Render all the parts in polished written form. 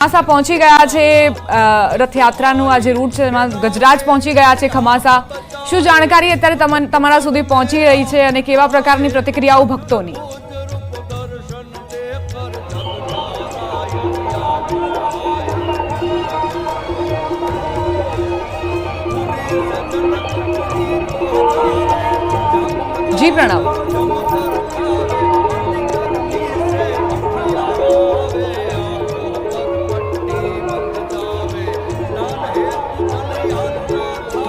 ખમાસા પહોંચી ગયા છે। રથયાત્રાનું આ જે રૂટ છે એમાં ગજરાજ પહોંચી ગયા છે ખમાસા। શું જાણકારી અત્યારે તમારા સુધી પહોંચી રહી છે અને કેવા પ્રકારની પ્રતિક્રિયાઓ ભક્તોની? જી પ્રણવ।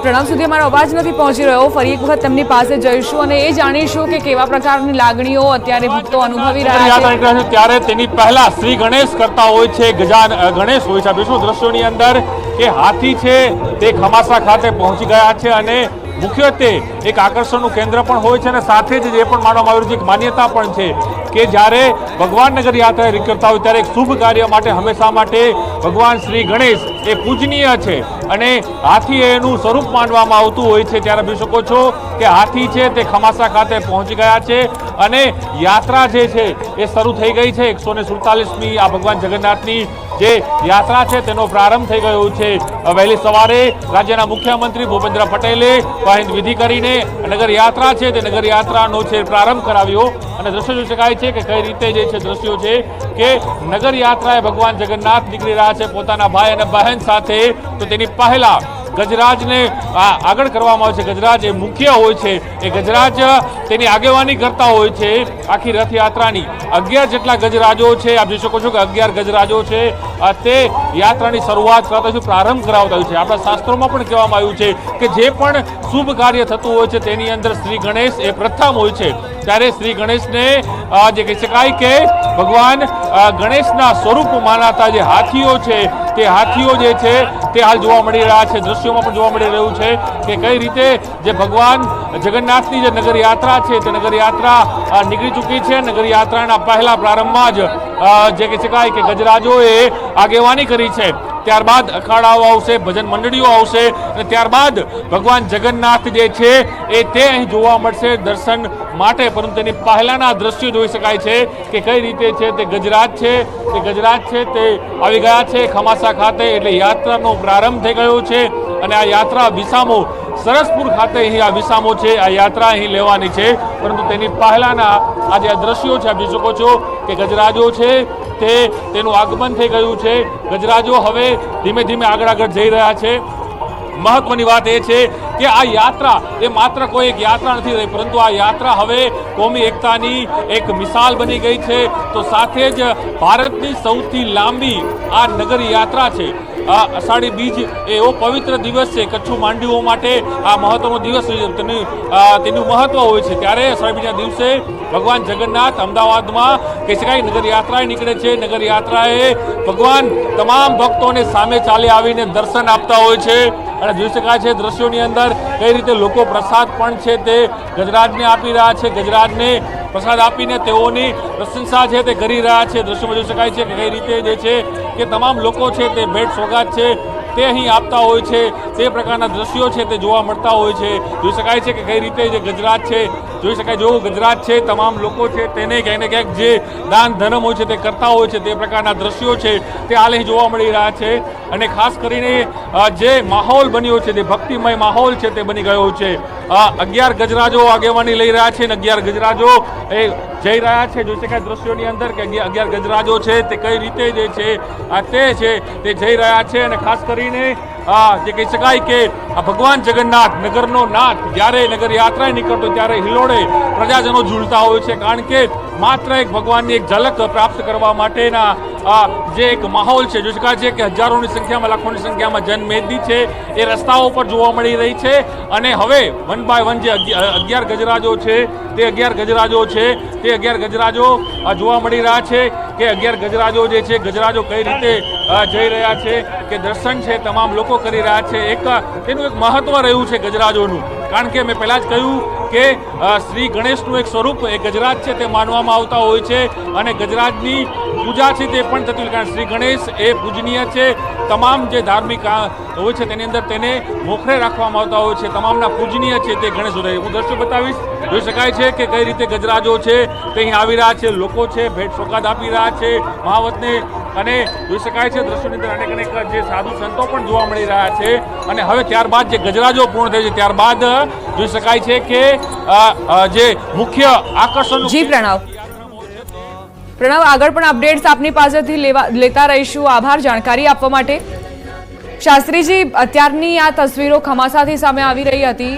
પ્રણવ સુધી અમારો અવાજ નથી પહોંચી રહ્યો। ફરી એક વખત તેમની પાસે જઈશું અને એ જાણીશું કે કેવા પ્રકારની લાગણીઓ અત્યારે ભક્તો અનુભવી રહ્યા છે। ત્યારે તેની પહેલા શ્રી ગણેશ કરતા હોય છે, ગણેશ હોય છે। આપીશું દ્રશ્યોની અંદર કે હાથી છે તે ખમાસા ખાતે પહોંચી ગયા છે અને મુખ્યત્વે એક આકર્ષણનું કેન્દ્ર પણ હોય છે અને સાથે જ એ પણ માનવામાં આવ્યું છે, એક માન્યતા પણ છે કે જ્યારે ભગવાન નગર યાત્રા નીકળતા હોય ત્યારે એક શુભ કાર્ય માટે હંમેશા માટે ભગવાન શ્રી ગણેશ એ પૂજનીય છે અને હાથી એનું સ્વરૂપ માનવામાં આવતું હોય છે। ત્યારે જોઈ શકો છો કે હાથી છે તે ખમાસા ખાતે પહોંચી ગયા છે અને યાત્રા જે છે એ શરૂ થઈ ગઈ છે। 147મી આ ભગવાન જગન્નાથની જે યાત્રા છે તેનો પ્રારંભ થઈ ગયો છે। વહેલી સવારે રાજ્યના મુખ્યમંત્રી ભૂપેન્દ્ર પટેલે વાહિંદ વિધિ કરીને નગર યાત્રા છે તે નગર યાત્રાનો છે પ્રારંભ કરાવ્યો અને દ્રશ્યો જોઈ શકાય છે કે કઈ રીતે જે છે દ્રશ્યો છે કે નગર યાત્રાએ ભગવાન જગન્નાથ નીકળી રહ્યા છે પોતાના ભાઈ અને બહેન સાથે। તો તેની પહેલા ગજરાજને આગળ કરવામાં આવે છે। ગજરાજ એ મુખ્ય હોય છે, એ ગજરાજ તેની આગેવાની કરતા હોય છે આખી રથયાત્રાની। 11 જેટલા ગજરાજો છે, આપ જોઈ શકો છો કે 11 ગજરાજો છે તે યાત્રાની શરૂઆત કરતા હોય છે, પ્રારંભ કરાવતા હોય છે। આપણા શાસ્ત્રોમાં પણ કહેવામાં આવ્યું છે કે જે પણ શુભ કાર્ય થતું હોય છે તેની અંદર શ્રી ગણેશ એ પ્રથમ હોય છે। ત્યારે શ્રી ગણેશને જે કહી શકાય કે ભગવાન ગણેશના સ્વરૂપ માનાતા જે હાથીઓ છે તે હાથીઓ જે છે તે હાલ જોવા મળી રહ્યા છે। દ્રશ્યોમાં પણ જોવા મળી રહ્યું છે કે કઈ રીતે જે ભગવાન જગન્નાથની જે નગર યાત્રા છે તે નગર યાત્રા નીકળી ચૂકી છે। નગર યાત્રાના પહેલા પ્રારંભમાં જ જે કહી શકાય કે ગજરાજોએ આગેવાની કરી છે। ત્યારબાદ અખાડાઓ આવશે, ભજન મંડળીઓ આવશે અને ત્યારબાદ ભગવાન જગન્નાથ જે છે એ તે અહીં જોવા મળશે દર્શન માટે। પરંતુ તેની પહેલાના દ્રશ્યો જોઈ શકાય છે કે કઈ રીતે છે તે ગજરાજ છે તે આવી ગયા છે ખમાસા ખાતે। એટલે યાત્રાનો પ્રારંભ થઈ ગયો છે અને આ યાત્રા વિસામો સરસપુર ખાતે અહીં આ વિસામો છે આ યાત્રા અહીં લેવાની છે। પરંતુ તેની પહેલાના આ જે દ્રશ્યો છે આપ જોઈ શકો છો કે ગજરાજો છે તેનું આગમન થઈ ગયું છે। ગજરાજો હવે ધીમે ધીમે આગળ જઈ રહ્યા છે। મહત્વની વાત એ છે કે આ યાત્રા એ માત્ર કોઈ એક યાત્રા નથી રહી, પરંતુ આ યાત્રા હવે કોમી એકતાની એક મિસાલ બની ગઈ છે। તો સાથે જ ભારતની સૌથી લાંબી આ નગર યાત્રા છે। અષાઢી બીજ એવો પવિત્ર દિવસ છે કચ્છુ માંડીઓ માટે, આ મહત્વનો દિવસ તેનું મહત્વ હોય છે। ત્યારે અષાઢી બીજના દિવસે ભગવાન જગન્નાથ અમદાવાદમાં કહી શકાય નગર યાત્રાએ નીકળે છે। નગર યાત્રાએ ભગવાન તમામ ભક્તોને સામે ચાલી આવીને દર્શન આપતા હોય છે અને જોઈ શકાય છે દ્રશ્યોની અંદર કઈ રીતે લોકો પ્રસાદ પણ છે તે ગજરાજને આપી રહ્યા છે। ગજરાજને પ્રસાદ આપીને તેઓની પ્રશંસા છે તે કરી રહ્યા છે। દ્રશ્યોમાં જોઈ શકાય છે કે કઈ રીતે જે છે કે તમામ લોકો છે તે ભેટ સોગાદ છે તે અહીં આપતા હોય છે। તે પ્રકારના દ્રશ્યો છે તે જોવા મળતા હોય છે। જોઈ શકાય છે કે કઈ રીતે જે ગજરાજ છે જોઈ શકાય જેવો ગજરાજ છે તમામ લોકો છે તેને ક્યાંક ને ક્યાંક જે દાન ધર્મ હોય છે તે કરતા હોય છે। તે પ્રકારના દ્રશ્યો છે તે હાલ અહીં જોવા મળી રહ્યા છે અને ખાસ કરીને જે માહોલ બન્યો છે તે ભક્તિમય માહોલ છે તે બની ગયો છે। 11 ગજરાજો આગેવાની લઈ રહ્યા છે અને 11 ગજરાજો એ જઈ રહ્યા છે। જોઈ શકાય દ્રશ્યોની અંદર કે 11 ગજરાજો છે તે કઈ રીતે જે છે તે જઈ રહ્યા છે અને ખાસ કરીને જે કહી શકાય કે ભગવાન જગન્નાથ નગરનો નાથ જ્યારે નગર યાત્રાએ નીકળતો ત્યારે હિલોડે પ્રજાજનો ઝૂલતા હોય છે, કારણ કે માત્ર એક ભગવાનની એક ઝલક પ્રાપ્ત કરવા માટેના જે એક માહોલ છે। જોઈ શકાય છે કે હજારોની સંખ્યામાં લાખોની સંખ્યામાં જનમેદની છે એ રસ્તાઓ પર જોવા મળી રહી છે અને હવે વન બાય વન જે 11 ગજરાજો છે તે 11 ગજરાજો છે તે 11 ગજરાજો જોવા મળી રહ્યા છે કે 11 ગજરાજો જે છે ગજરાજો કઈ રીતે જઈ રહ્યા છે કે દર્શન છે તમામ લોકો કરી રહ્યા છે। તેનું એક મહત્વ રહ્યું છે ગજરાજોનું, કારણ કે મેં પહેલા જ કહ્યું કે શ્રી ગણેશનું એક સ્વરૂપ એ ગજરાજ છે તે માનવામાં આવતા હોય છે અને ગજરાજની પૂજા છે તે પણ થતી હોય, કારણ શ્રી ગણેશ એ પૂજનીય છે। તમામ જે ધાર્મિક હોય છે તેની અંદર તેને મોખરે રાખવામાં આવતા હોય છે, તમામના પૂજનીય છે તે ગણેશ હોય। હું દ્રશ્ય બતાવીશ। જોઈ શકાય છે કે કઈ રીતે ગજરાજો છે તે અહીં આવી રહ્યા છે, લોકો છે ભેટ સોગાદ આપી રહ્યા છે, મહાવતને અને જોઈ શકાય છે દ્રશ્યોની અંદર અનેક જે સાધુ સંતો પણ જોવા મળી રહ્યા છે અને હવે ત્યારબાદ જે ગજરાજો પૂર્ણ થયો છે ત્યારબાદ જોઈ શકાય છે કે જે મુખ્ય આકર્ષણ જી પ્રણવ આગળ પણ અપડેટ્સ આપની પાસેથી લેતા રહીશું. આભાર જાણકારી આપવા માટે. શાસ્ત્રીજી, અત્યારની આ તસવીરો ખમાસાથી સામે આવી રહી હતી.